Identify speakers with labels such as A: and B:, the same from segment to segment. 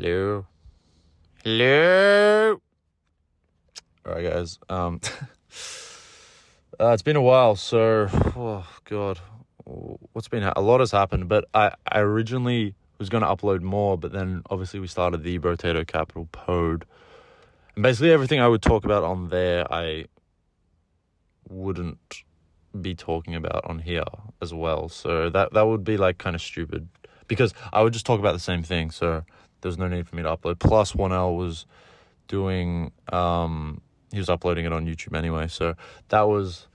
A: Hello. Hello. All right, guys. It's been a while, so oh god, a lot has happened. But I originally was going to upload more, but then obviously we started the Rotato Capital Pod, and basically everything I would talk about on there, I wouldn't be talking about on here as well. So that would be like kind of stupid because I would just talk about the same thing. So there's no need for me to upload. Plus 1L was doing he was uploading it on YouTube anyway, so that was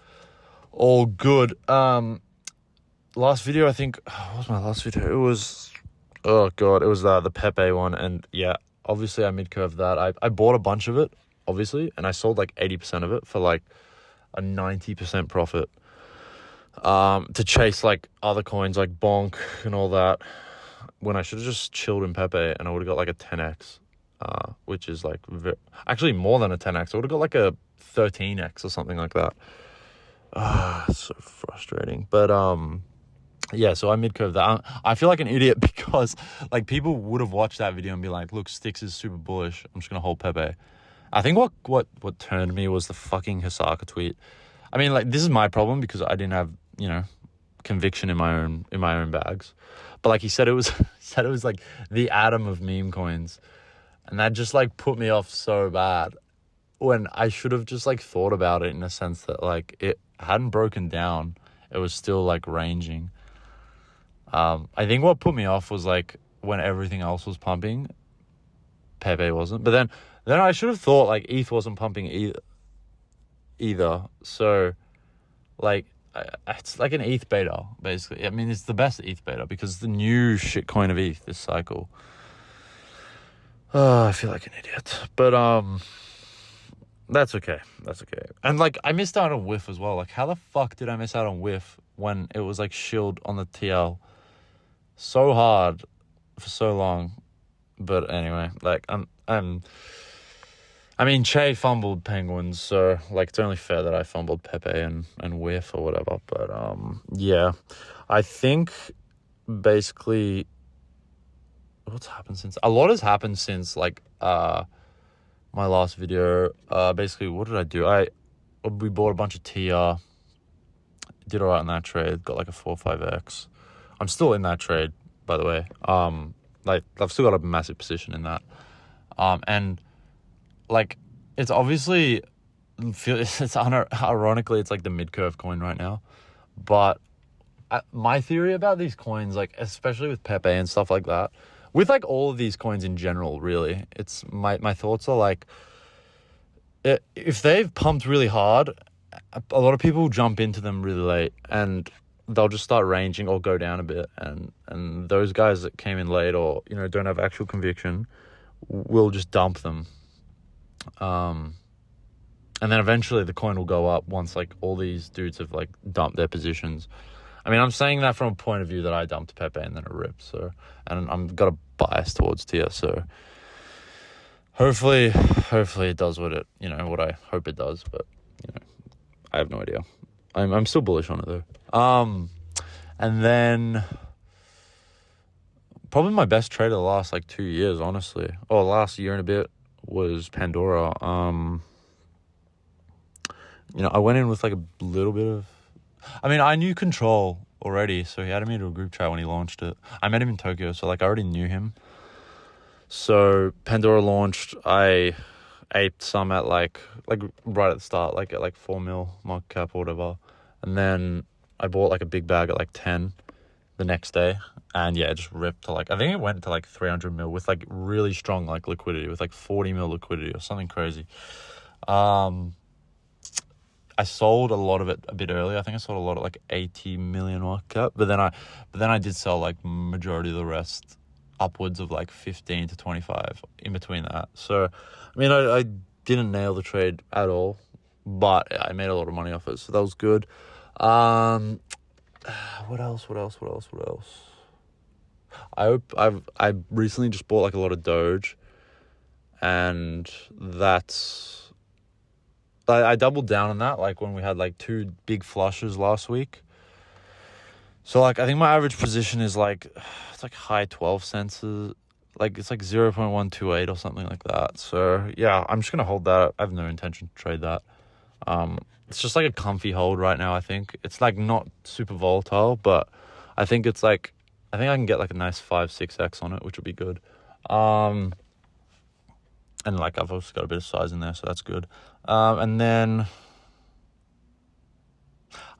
A: all good. Last video, I think, what was my last video? It was, oh god, it was the Pepe one, and yeah, obviously I mid-curved that. I bought a bunch of it, obviously, and I sold like 80% of it for like a 90% profit, to chase like other coins like Bonk and all that, when I should have just chilled in Pepe and I would have got like a 10x, which is like actually more than a 10x. I would have got like a 13x or something like that. It's so frustrating. But yeah, so I mid-curved that. I feel like an idiot because like people would have watched that video and be like, look, Styx is super bullish, I'm just gonna hold Pepe. I think what turned me was the fucking Hisaka tweet. I mean, like, this is my problem because I didn't have, conviction in my own bags. But like he said, it was like the atom of meme coins, and that just like put me off so bad when I should have just like thought about it in a sense that like it hadn't broken down. It was still like ranging. I think what put me off was like when everything else was pumping, Pepe wasn't. But then I should have thought like ETH wasn't pumping either. So like it's like an ETH beta basically. I mean, it's the best ETH beta because it's the new shitcoin of ETH this cycle. I feel like an idiot, but that's okay. And like I missed out on Whiff as well. Like how the fuck did I miss out on Whiff when it was like shilled on the TL so hard for so long? But anyway, like I mean, Che fumbled Penguins, so like it's only fair that I fumbled Pepe and Whiff or whatever. But yeah, I think basically what's happened since, a lot has happened since like my last video. Basically, what did I do? We bought a bunch of TR, did alright in that trade, got like a 4-5x. I'm still in that trade, by the way. Like I've still got a massive position in that. And like it's obviously ironically it's like the mid-curve coin right now, but my theory about these coins, like especially with Pepe and stuff like that, with like all of these coins in general, really, it's my thoughts are like, if they've pumped really hard, a lot of people will jump into them really late and they'll just start ranging or go down a bit, and those guys that came in late or don't have actual conviction will just dump them. And then eventually the coin will go up once like all these dudes have like dumped their positions. I mean, I'm saying that from a point of view that I dumped Pepe and then it ripped. So, and I'm got a bias towards tier. So hopefully it does what I hope it does. But I have no idea. I'm still bullish on it though. And then probably my best trade of the last like 2 years, honestly, or last year and a bit, was Pandora. I went in with like a little bit of, I mean, I knew Control already, so he added me to a group chat when he launched it. I met him in Tokyo, so like I already knew him. So Pandora launched, I aped some at like right at the start, like at like 4 mil market cap or whatever, and then I bought like a big bag at like 10 the next day, and yeah, it just ripped to like, I think it went to like 300 mil with like really strong like liquidity, with like 40 mil liquidity or something crazy. I sold a lot of it a bit early. I think I sold a lot at like 80 million market cap, but then I did sell like majority of the rest upwards of like 15 to 25 in between that. So I mean, I didn't nail the trade at all, but I made a lot of money off it, so that was good. What else? I recently just bought like a lot of Doge, and I doubled down on that, like when we had like 2 big flushes last week. So like I think my average position is like, it's like high 12 cents Like, it's like 0.128 or something like that. So, yeah, I'm just going to hold that. I have no intention to trade that. It's just like a comfy hold right now, I think. It's like not super volatile, but I think it's like, I think I can get like a nice 5-6x on it, which would be good. And like I've also got a bit of size in there, so that's good. And then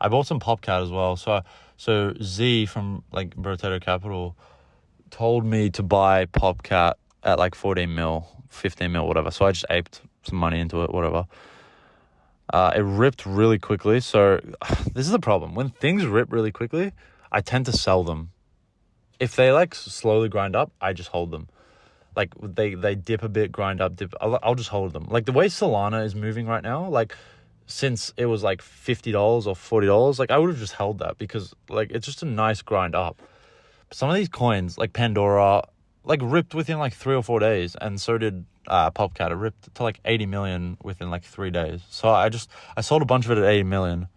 A: I bought some PopCat as well. So Z from like Brotato Capital told me to buy PopCat at like 14 mil, 15 mil, whatever. So I just aped some money into it, whatever. It ripped really quickly. So this is the problem. When things rip really quickly, I tend to sell them. If they like slowly grind up, I just hold them. Like they dip a bit, grind up, dip. I'll just hold them. Like the way Solana is moving right now, like since it was like $50 or $40, like I would have just held that because like it's just a nice grind up. But some of these coins, like Pandora, like ripped within like 3 or 4 days, and so did PopCat. It ripped to like 80 million within like 3 days. So I sold a bunch of it at 80 million.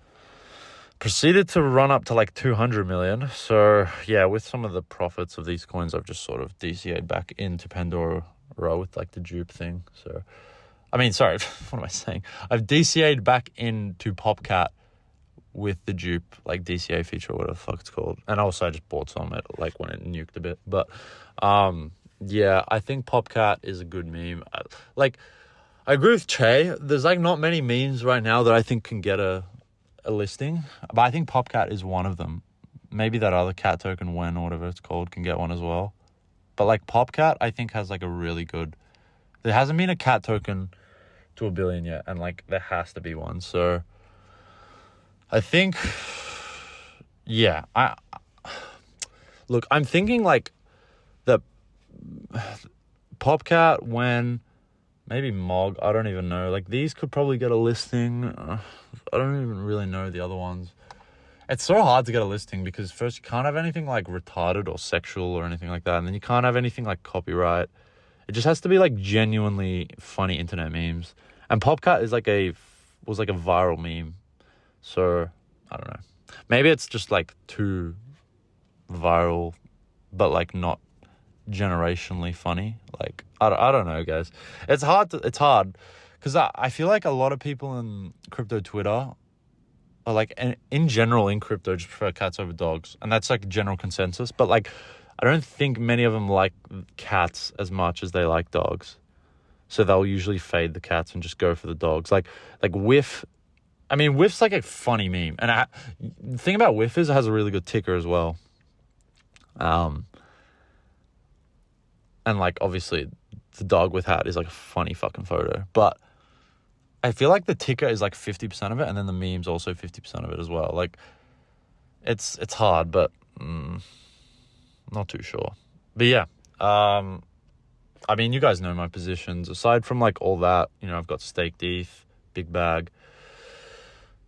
A: Proceeded to run up to like 200 million. So yeah, with some of the profits of these coins, I've just sort of DCA'd back into Pandora with like the dupe thing. So, I mean, sorry, what am I saying? I've DCA'd back into PopCat with the dupe, like DCA feature, or whatever the fuck it's called. And also I just bought some at like when it nuked a bit. But yeah, I think PopCat is a good meme. I agree with Che. There's like not many memes right now that I think can get a listing, but I think PopCat is one of them. Maybe that other cat token, when or whatever it's called, can get one as well. But like PopCat, I think has like a really good. There hasn't been a cat token to 1 billion yet, and like there has to be one. So I think, yeah, I'm thinking like the PopCat, when maybe Mog, I don't even know. Like these could probably get a listing. I don't even really know the other ones. It's so hard to get a listing because first you can't have anything like retarded or sexual or anything like that, and then you can't have anything like copyright. It just has to be like genuinely funny internet memes. And PopCat is was like a viral meme. So I don't know. Maybe it's just like too viral, but like not generationally funny. Like I don't know, guys. It's hard because I feel like a lot of people in crypto Twitter, or like in general in crypto, just prefer cats over dogs, and that's like general consensus. But like I don't think many of them like cats as much as they like dogs, so they'll usually fade the cats and just go for the dogs. Like Whiff. I mean, Whiff's like a funny meme, and the thing about Whiff is it has a really good ticker as well. And like obviously the dog with hat is like a funny fucking photo, but I feel like the ticker is like 50% of it, and then the meme's also 50% of it as well. Like it's hard, but not too sure. But yeah, I mean, you guys know my positions. Aside from like all that, you know, I've got staked ETH, big bag.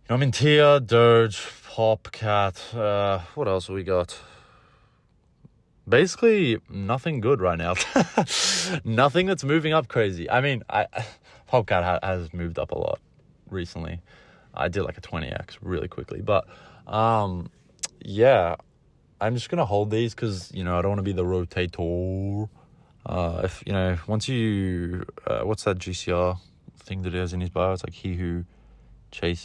A: You know, I'm in Tier, Doge, PopCat. What else have we got? Basically, nothing good right now. Nothing that's moving up crazy. I mean, PopCat has moved up a lot recently. I did like a 20x really quickly. But, yeah, I'm just going to hold these because, you know, I don't want to be the rotator. If, you know, once you, what's that GCR thing that he has in his bio? It's like he who tries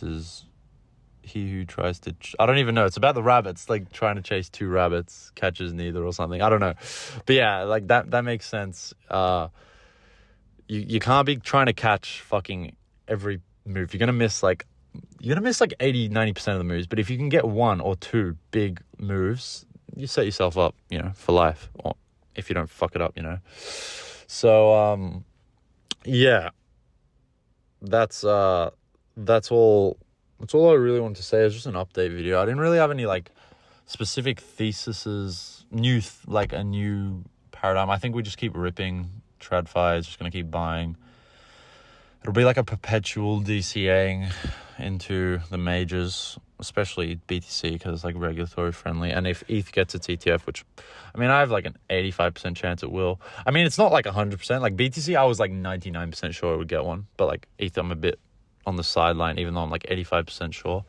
A: to, I don't even know. It's about the rabbits, like trying to chase 2 rabbits, catches neither or something. I don't know. But yeah, like that makes sense. You can't be trying to catch fucking every move. You're going to miss like 80, 90% of the moves. But if you can get 1 or 2 big moves, you set yourself up, you know, for life. Or if you don't fuck it up, you know. So, yeah, that's all I really wanted to say. It's just an update video. I didn't really have any like specific theses, a new paradigm. I think we just keep ripping. TradFi is just going to keep buying. It'll be like a perpetual DCAing into the majors, especially BTC because it's like regulatory friendly. And if ETH gets its ETF, which, I mean, I have like an 85% chance it will. I mean, it's not like 100%. Like BTC, I was like 99% sure it would get one. But like ETH, I'm a bit on the sideline, even though I'm like 85% sure.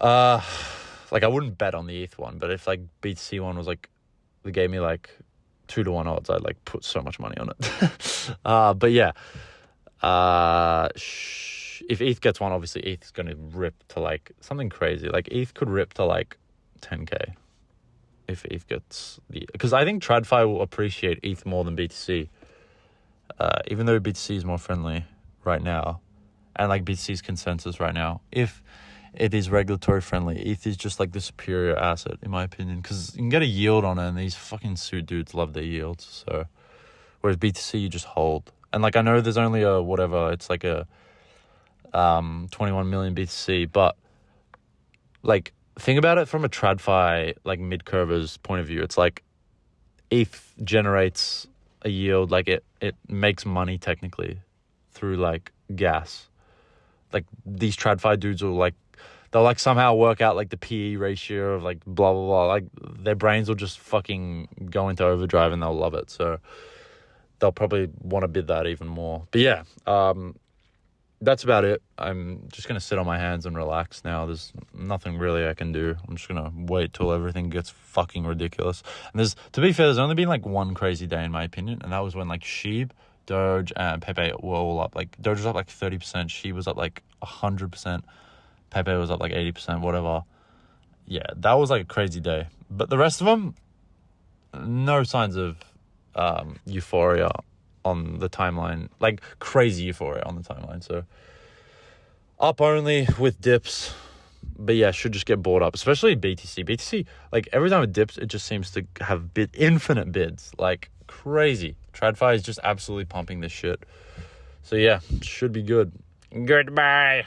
A: Like I wouldn't bet on the ETH one, but if like BTC one was like, they gave me like 2-to-1 odds. I like put so much money on it. But yeah, if ETH gets one, obviously ETH is going to rip to like something crazy. Like ETH could rip to like 10K if ETH gets because I think TradFi will appreciate ETH more than BTC. Even though BTC is more friendly right now, and like BTC's consensus right now, if it is regulatory friendly, ETH is just like the superior asset in my opinion, because you can get a yield on it, and these fucking suit dudes love their yields. So whereas BTC you just hold, and like I know there's only a whatever, it's like a 21 million BTC, but like think about it from a TradFi like mid-curver's point of view. It's like ETH generates a yield, like it makes money technically through like gas. Like these TradFi dudes will like, they'll like somehow work out like the PE ratio of like blah blah blah. Like their brains will just fucking go into overdrive and they'll love it. So they'll probably want to bid that even more. But yeah, that's about it. I'm just going to sit on my hands and relax now. There's nothing really I can do. I'm just going to wait till everything gets fucking ridiculous. And to be fair, there's only been like one crazy day in my opinion. And that was when like Sheeb, Doge, and Pepe were all up. Like Doge was up like 30%. Sheeb was up like 100%. Pepe was up like 80%, whatever. Yeah, that was like a crazy day. But the rest of them, no signs of euphoria on the timeline, like crazy euphoria on the timeline. So up only with dips, but yeah, should just get bought up, especially BTC. Like every time it dips, it just seems to have infinite bids, like crazy. TradFi is just absolutely pumping this shit. So yeah, should be good. Goodbye.